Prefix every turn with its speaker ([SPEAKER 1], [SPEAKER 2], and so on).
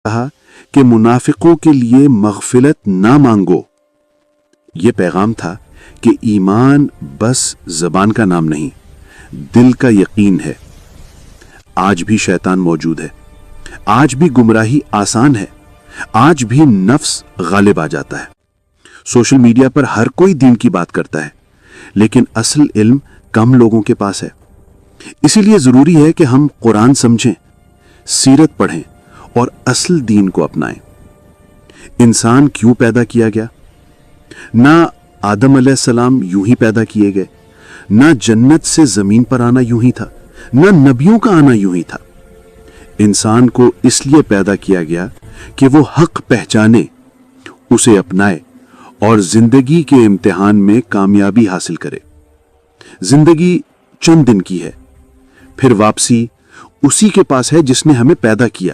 [SPEAKER 1] کہا کہ منافقوں کے لیے مغفرت نہ مانگو۔ یہ پیغام تھا کہ ایمان بس زبان کا نام نہیں، دل کا یقین ہے۔ آج بھی شیطان موجود ہے، آج بھی گمراہی آسان ہے، آج بھی نفس غالب آ جاتا ہے۔ سوشل میڈیا پر ہر کوئی دین کی بات کرتا ہے، لیکن اصل علم کم لوگوں کے پاس ہے۔ اسی لیے ضروری ہے کہ ہم قرآن سمجھیں، سیرت پڑھیں اور اصل دین کو اپنائیں۔ انسان کیوں پیدا کیا گیا؟ نہ آدم علیہ السلام یوں ہی پیدا کیے گئے، نہ جنت سے زمین پر آنا یوں ہی تھا، نہ نبیوں کا آنا یوں ہی تھا۔ انسان کو اس لیے پیدا کیا گیا کہ وہ حق پہچانے، اسے اپنائے اور زندگی کے امتحان میں کامیابی حاصل کرے۔ زندگی چند دن کی ہے، پھر واپسی اسی کے پاس ہے جس نے ہمیں پیدا کیا۔